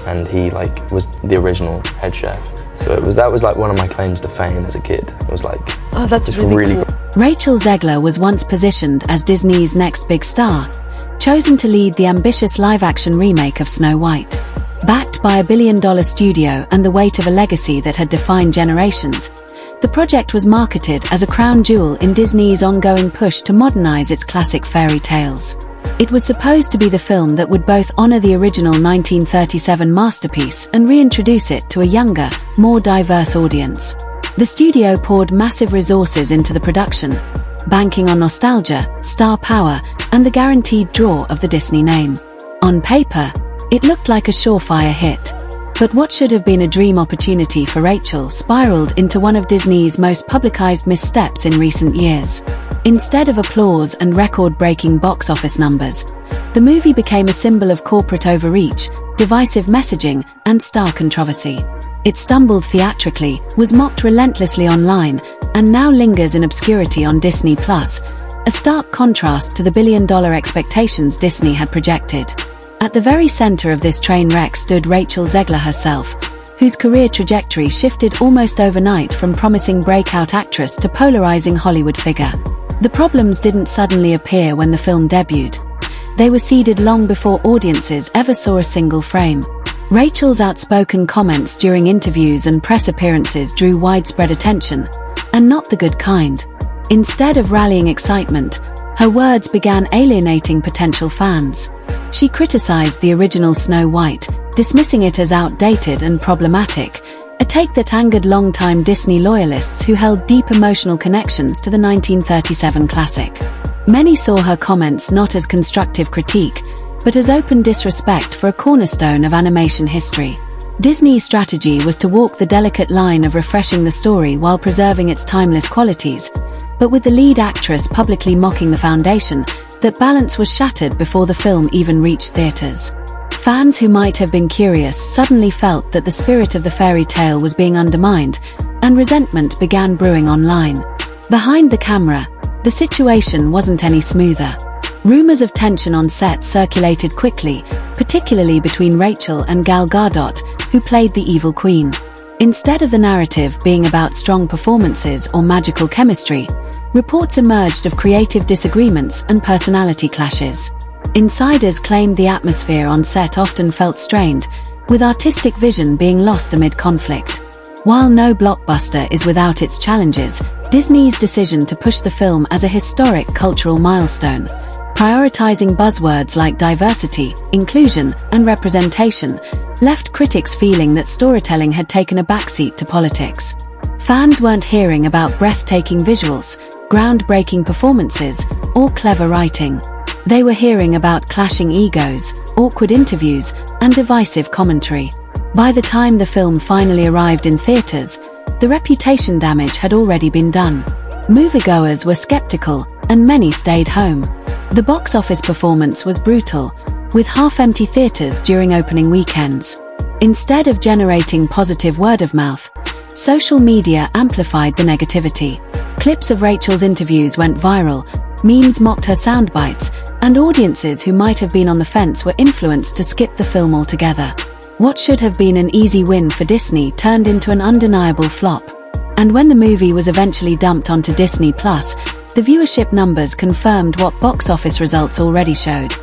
and he was the original head chef. So that was like one of my claims to fame as a kid. It was like, oh, that's really cool. Rachel Zegler was once positioned as Disney's next big star, chosen to lead the ambitious live-action remake of Snow White. Backed by $1 billion studio and the weight of a legacy that had defined generations, the project was marketed as a crown jewel in Disney's ongoing push to modernize its classic fairy tales. It was supposed to be the film that would both honor the original 1937 masterpiece and reintroduce it to a younger, more diverse audience. The studio poured massive resources into the production, banking on nostalgia, star power, and the guaranteed draw of the Disney name. On paper, it looked like a surefire hit. But what should have been a dream opportunity for Rachel spiraled into one of Disney's most publicized missteps in recent years. Instead of applause and record-breaking box office numbers, the movie became a symbol of corporate overreach, divisive messaging, and star controversy. It stumbled theatrically, was mocked relentlessly online, and now lingers in obscurity on Disney+, a stark contrast to the billion-dollar expectations Disney had projected. At the very center of this train wreck stood Rachel Zegler herself, whose career trajectory shifted almost overnight from promising breakout actress to polarizing Hollywood figure. The problems didn't suddenly appear when the film debuted. They were seeded long before audiences ever saw a single frame. Rachel's outspoken comments during interviews and press appearances drew widespread attention, and not the good kind. Instead of rallying excitement, her words began alienating potential fans. She criticized the original Snow White, dismissing it as outdated and problematic, a take that angered longtime Disney loyalists who held deep emotional connections to the 1937 classic. Many saw her comments not as constructive critique, but as open disrespect for a cornerstone of animation history. Disney's strategy was to walk the delicate line of refreshing the story while preserving its timeless qualities, but with the lead actress publicly mocking the foundation, that balance was shattered before the film even reached theaters. Fans who might have been curious suddenly felt that the spirit of the fairy tale was being undermined, and resentment began brewing online. Behind the camera, the situation wasn't any smoother. Rumors of tension on set circulated quickly, particularly between Rachel and Gal Gadot, who played the evil queen. Instead of the narrative being about strong performances or magical chemistry, reports emerged of creative disagreements and personality clashes. Insiders claimed the atmosphere on set often felt strained, with artistic vision being lost amid conflict. While no blockbuster is without its challenges, Disney's decision to push the film as a historic cultural milestone, prioritizing buzzwords like diversity, inclusion, and representation, left critics feeling that storytelling had taken a backseat to politics. Fans weren't hearing about breathtaking visuals, groundbreaking performances, or clever writing. They were hearing about clashing egos, awkward interviews, and divisive commentary. By the time the film finally arrived in theaters, the reputation damage had already been done. Moviegoers were skeptical, and many stayed home. The box office performance was brutal, with half-empty theaters during opening weekends. Instead of generating positive word of mouth, social media amplified the negativity. Clips of Rachel's interviews went viral, memes mocked her sound bites, and audiences who might have been on the fence were influenced to skip the film altogether. What should have been an easy win for Disney turned into an undeniable flop. And when the movie was eventually dumped onto Disney+, the viewership numbers confirmed what box office results already showed.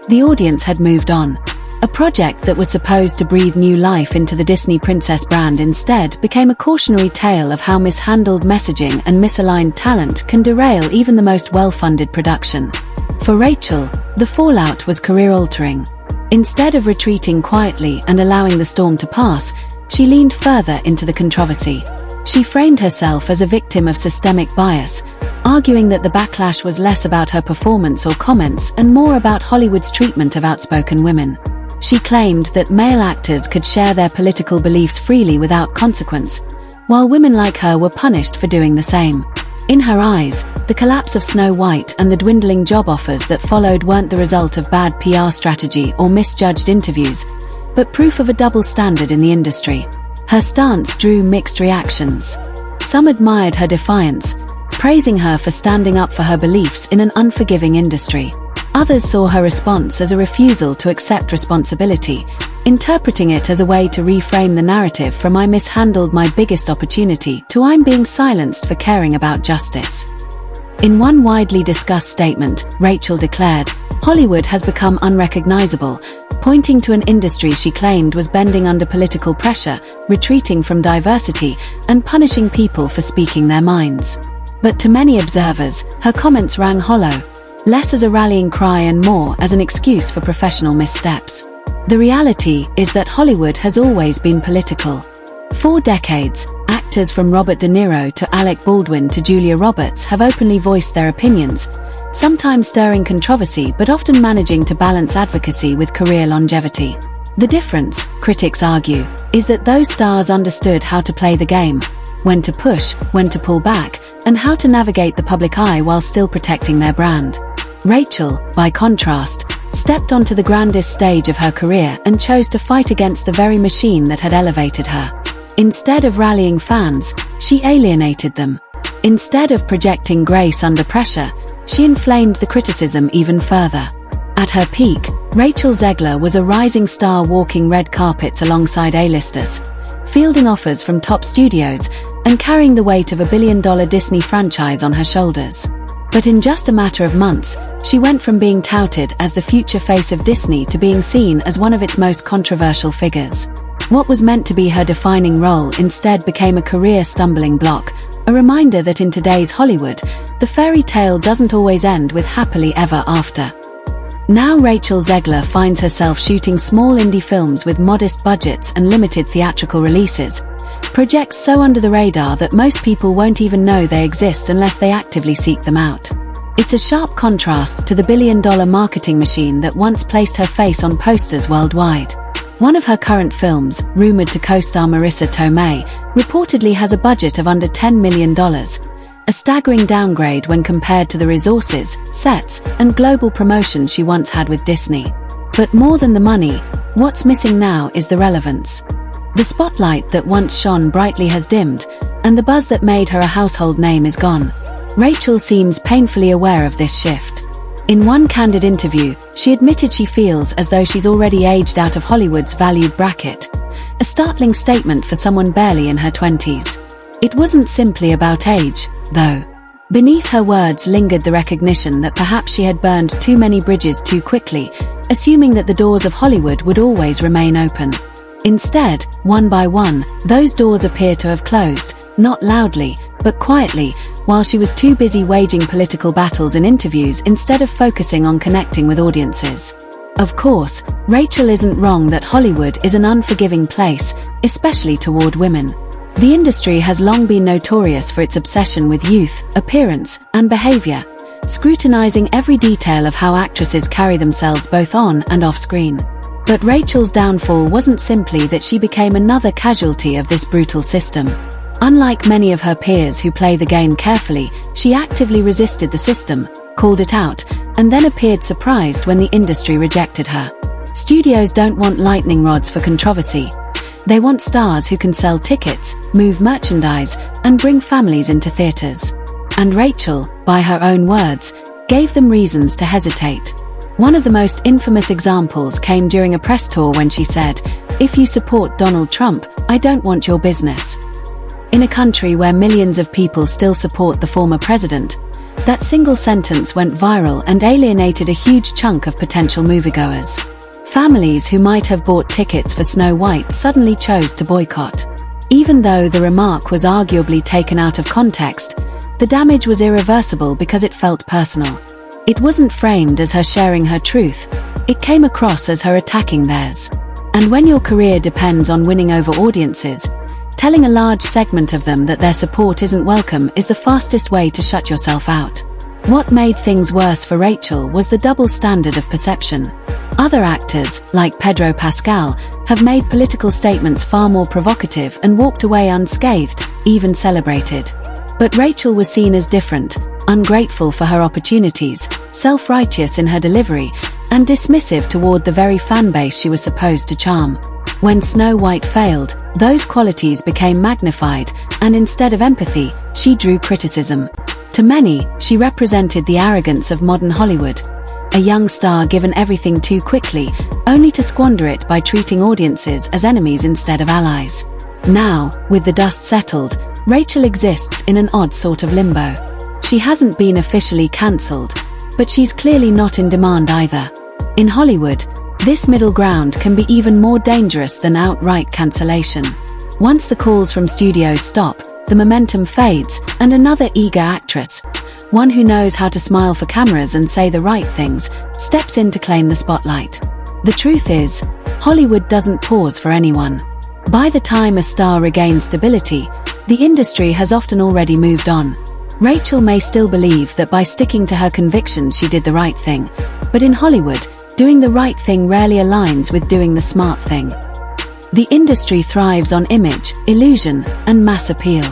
The audience had moved on. A project that was supposed to breathe new life into the Disney princess brand instead became a cautionary tale of how mishandled messaging and misaligned talent can derail even the most well-funded production. For Rachel, the fallout was career-altering. Instead of retreating quietly and allowing the storm to pass, she leaned further into the controversy. She framed herself as a victim of systemic bias, arguing that the backlash was less about her performance or comments and more about Hollywood's treatment of outspoken women. She claimed that male actors could share their political beliefs freely without consequence, while women like her were punished for doing the same. In her eyes, the collapse of Snow White and the dwindling job offers that followed weren't the result of bad PR strategy or misjudged interviews, but proof of a double standard in the industry. Her stance drew mixed reactions. Some admired her defiance, praising her for standing up for her beliefs in an unforgiving industry. Others saw her response as a refusal to accept responsibility, interpreting it as a way to reframe the narrative from "I mishandled my biggest opportunity" to "I'm being silenced for caring about justice." In one widely discussed statement, Rachel declared, "Hollywood has become unrecognizable," pointing to an industry she claimed was bending under political pressure, retreating from diversity, and punishing people for speaking their minds. But to many observers, her comments rang hollow, less as a rallying cry and more as an excuse for professional missteps. The reality is that Hollywood has always been political. For decades, actors from Robert De Niro to Alec Baldwin to Julia Roberts have openly voiced their opinions, sometimes stirring controversy but often managing to balance advocacy with career longevity. The difference, critics argue, is that those stars understood how to play the game, when to push, when to pull back, and how to navigate the public eye while still protecting their brand. Rachel, by contrast, stepped onto the grandest stage of her career and chose to fight against the very machine that had elevated her. Instead of rallying fans, she alienated them. Instead of projecting grace under pressure, she inflamed the criticism even further. At her peak, Rachel Zegler was a rising star walking red carpets alongside A-listers, fielding offers from top studios, and carrying the weight of $1 billion Disney franchise on her shoulders. But in just a matter of months, she went from being touted as the future face of Disney to being seen as one of its most controversial figures. What was meant to be her defining role instead became a career stumbling block, a reminder that in today's Hollywood, the fairy tale doesn't always end with happily ever after. Now Rachel Zegler finds herself shooting small indie films with modest budgets and limited theatrical releases, projects so under the radar that most people won't even know they exist unless they actively seek them out. It's a sharp contrast to the billion-dollar marketing machine that once placed her face on posters worldwide. One of her current films, rumored to co-star Marissa Tomei, reportedly has a budget of under $10 million, a staggering downgrade when compared to the resources, sets, and global promotion she once had with Disney. But more than the money, what's missing now is the relevance. The spotlight that once shone brightly has dimmed, and the buzz that made her a household name is gone. Rachel seems painfully aware of this shift. In one candid interview, she admitted she feels as though she's already aged out of Hollywood's valued bracket, a startling statement for someone barely in her 20s. It wasn't simply about age, though. Beneath her words lingered the recognition that perhaps she had burned too many bridges too quickly, assuming that the doors of Hollywood would always remain open. Instead, one by one, those doors appear to have closed, not loudly, but quietly, while she was too busy waging political battles in interviews instead of focusing on connecting with audiences. Of course, Rachel isn't wrong that Hollywood is an unforgiving place, especially toward women. The industry has long been notorious for its obsession with youth, appearance, and behavior, scrutinizing every detail of how actresses carry themselves both on and off screen. But Rachel's downfall wasn't simply that she became another casualty of this brutal system. Unlike many of her peers who play the game carefully, she actively resisted the system, called it out, and then appeared surprised when the industry rejected her. Studios don't want lightning rods for controversy. They want stars who can sell tickets, move merchandise, and bring families into theaters. And Rachel, by her own words, gave them reasons to hesitate. One of the most infamous examples came during a press tour when she said, "If you support Donald Trump, I don't want your business." In a country where millions of people still support the former president, that single sentence went viral and alienated a huge chunk of potential moviegoers. Families who might have bought tickets for Snow White suddenly chose to boycott. Even though the remark was arguably taken out of context, the damage was irreversible because it felt personal. It wasn't framed as her sharing her truth, it came across as her attacking theirs. And when your career depends on winning over audiences, telling a large segment of them that their support isn't welcome is the fastest way to shut yourself out. What made things worse for Rachel was the double standard of perception. Other actors, like Pedro Pascal, have made political statements far more provocative and walked away unscathed, even celebrated. But Rachel was seen as different, ungrateful for her opportunities, self-righteous in her delivery, and dismissive toward the very fanbase she was supposed to charm. When Snow White failed, those qualities became magnified, and instead of empathy, she drew criticism. To many, she represented the arrogance of modern Hollywood, a young star given everything too quickly, only to squander it by treating audiences as enemies instead of allies. Now, with the dust settled, Rachel exists in an odd sort of limbo. She hasn't been officially cancelled, but she's clearly not in demand either. In Hollywood, this middle ground can be even more dangerous than outright cancellation. Once the calls from studios stop, the momentum fades, and another eager actress, one who knows how to smile for cameras and say the right things, steps in to claim the spotlight. The truth is, Hollywood doesn't pause for anyone. By the time a star regains stability, the industry has often already moved on. Rachel may still believe that by sticking to her convictions she did the right thing, but in Hollywood, doing the right thing rarely aligns with doing the smart thing. The industry thrives on image, illusion, and mass appeal.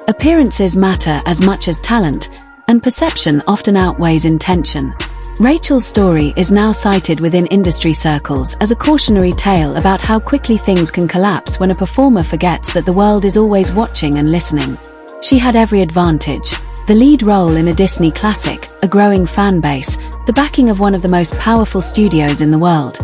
Appearances matter as much as talent, and perception often outweighs intention. Rachel's story is now cited within industry circles as a cautionary tale about how quickly things can collapse when a performer forgets that the world is always watching and listening. She had every advantage: the lead role in a Disney classic, a growing fan base, the backing of one of the most powerful studios in the world.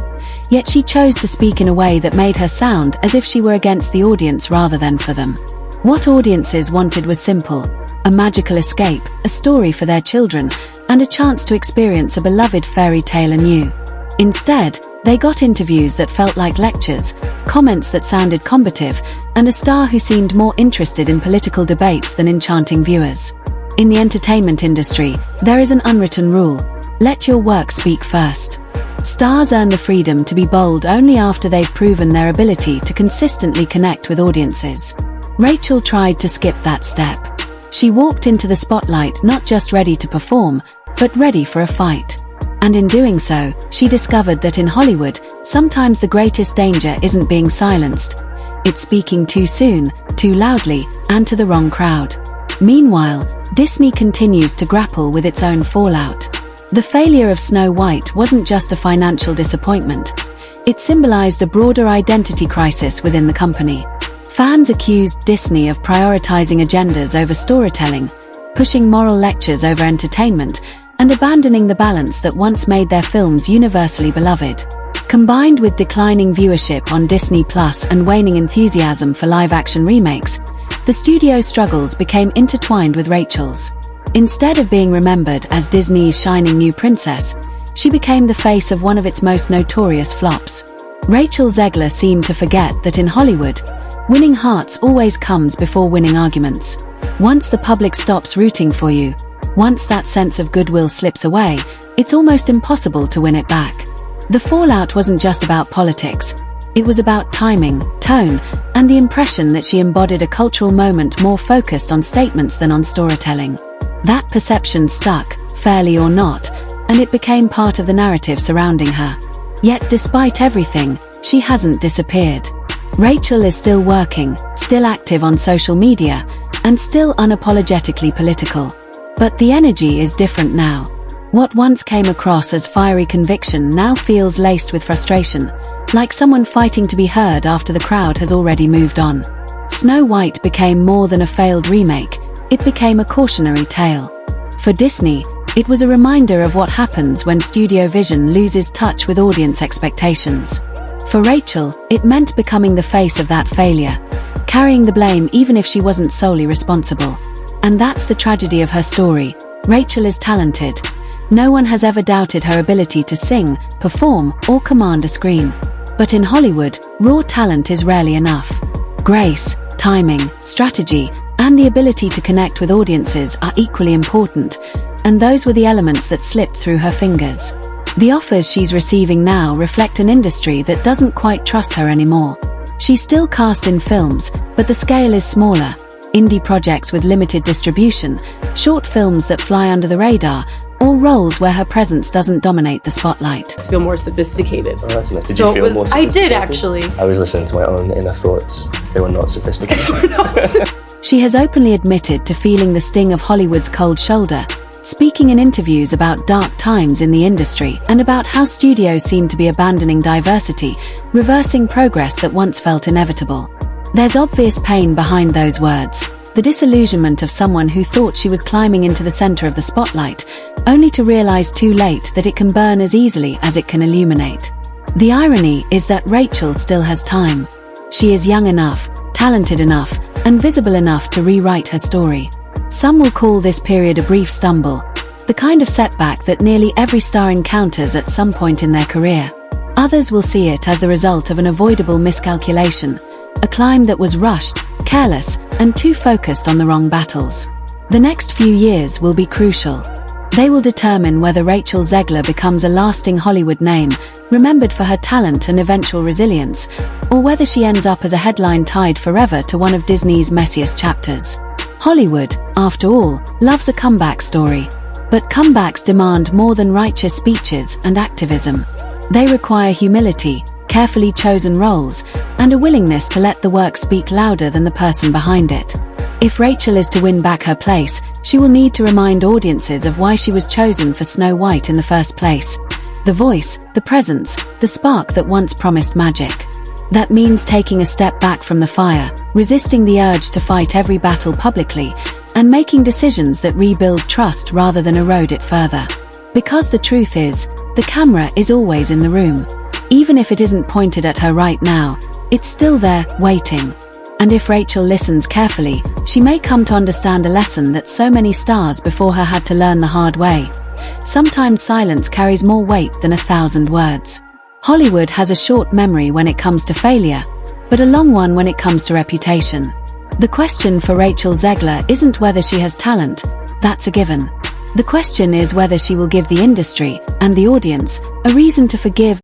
Yet she chose to speak in a way that made her sound as if she were against the audience rather than for them. What audiences wanted was simple: a magical escape, a story for their children, and a chance to experience a beloved fairy tale anew. Instead, they got interviews that felt like lectures, comments that sounded combative, and a star who seemed more interested in political debates than enchanting viewers. In the entertainment industry, there is an unwritten rule: let your work speak first. Stars earn the freedom to be bold only after they've proven their ability to consistently connect with audiences. Rachel tried to skip that step. She walked into the spotlight not just ready to perform, but ready for a fight. And in doing so, she discovered that in Hollywood, sometimes the greatest danger isn't being silenced. It's speaking too soon, too loudly, and to the wrong crowd. Meanwhile, Disney continues to grapple with its own fallout. The failure of Snow White wasn't just a financial disappointment. It symbolized a broader identity crisis within the company. Fans accused Disney of prioritizing agendas over storytelling, pushing moral lectures over entertainment, and abandoning the balance that once made their films universally beloved. Combined with declining viewership on Disney Plus and waning enthusiasm for live-action remakes, the studio's struggles became intertwined with Rachel's. Instead of being remembered as Disney's shining new princess, she became the face of one of its most notorious flops. Rachel Zegler seemed to forget that in Hollywood, winning hearts always comes before winning arguments. Once the public stops rooting for you, once that sense of goodwill slips away, it's almost impossible to win it back. The fallout wasn't just about politics. It was about timing, tone, and the impression that she embodied a cultural moment more focused on statements than on storytelling. That perception stuck, fairly or not, and it became part of the narrative surrounding her. Yet despite everything, she hasn't disappeared. Rachel is still working, still active on social media, and still unapologetically political. But the energy is different now. What once came across as fiery conviction now feels laced with frustration, like someone fighting to be heard after the crowd has already moved on. Snow White became more than a failed remake. It became a cautionary tale. For Disney, it was a reminder of what happens when studio vision loses touch with audience expectations. For Rachel, it meant becoming the face of that failure, carrying the blame even if she wasn't solely responsible. And that's the tragedy of her story. Rachel is talented. No one has ever doubted her ability to sing, perform, or command a screen. But in Hollywood, raw talent is rarely enough. Grace, timing, strategy, and the ability to connect with audiences are equally important, and those were the elements that slipped through her fingers. The offers she's receiving now reflect an industry that doesn't quite trust her anymore. She's still cast in films, but the scale is smaller. Indie projects with limited distribution, short films that fly under the radar, or roles where her presence doesn't dominate the spotlight. I feel more sophisticated. Oh, that's nice. Did So you feel it was- more I did, sophisticated? actually. I was listening to my own inner thoughts. They were not sophisticated. She has openly admitted to feeling the sting of Hollywood's cold shoulder, speaking in interviews about dark times in the industry and about how studios seem to be abandoning diversity, reversing progress that once felt inevitable. There's obvious pain behind those words, the disillusionment of someone who thought she was climbing into the center of the spotlight, only to realize too late that it can burn as easily as it can illuminate. The irony is that Rachel still has time. She is young enough, talented enough, and visible enough to rewrite her story. Some will call this period a brief stumble, the kind of setback that nearly every star encounters at some point in their career. Others will see it as the result of an avoidable miscalculation, a climb that was rushed, careless, and too focused on the wrong battles. The next few years will be crucial. They will determine whether Rachel Zegler becomes a lasting Hollywood name, remembered for her talent and eventual resilience, or whether she ends up as a headline tied forever to one of Disney's messiest chapters. Hollywood, after all, loves a comeback story. But comebacks demand more than righteous speeches and activism. They require humility, carefully chosen roles, and a willingness to let the work speak louder than the person behind it. If Rachel is to win back her place, she will need to remind audiences of why she was chosen for Snow White in the first place. The voice, the presence, the spark that once promised magic. That means taking a step back from the fire, resisting the urge to fight every battle publicly, and making decisions that rebuild trust rather than erode it further. Because the truth is, the camera is always in the room. Even if it isn't pointed at her right now, it's still there, waiting. And if Rachel listens carefully, she may come to understand a lesson that so many stars before her had to learn the hard way. Sometimes silence carries more weight than 1,000 words. Hollywood has a short memory when it comes to failure, but a long one when it comes to reputation. The question for Rachel Zegler isn't whether she has talent, that's a given. The question is whether she will give the industry, and the audience, a reason to forgive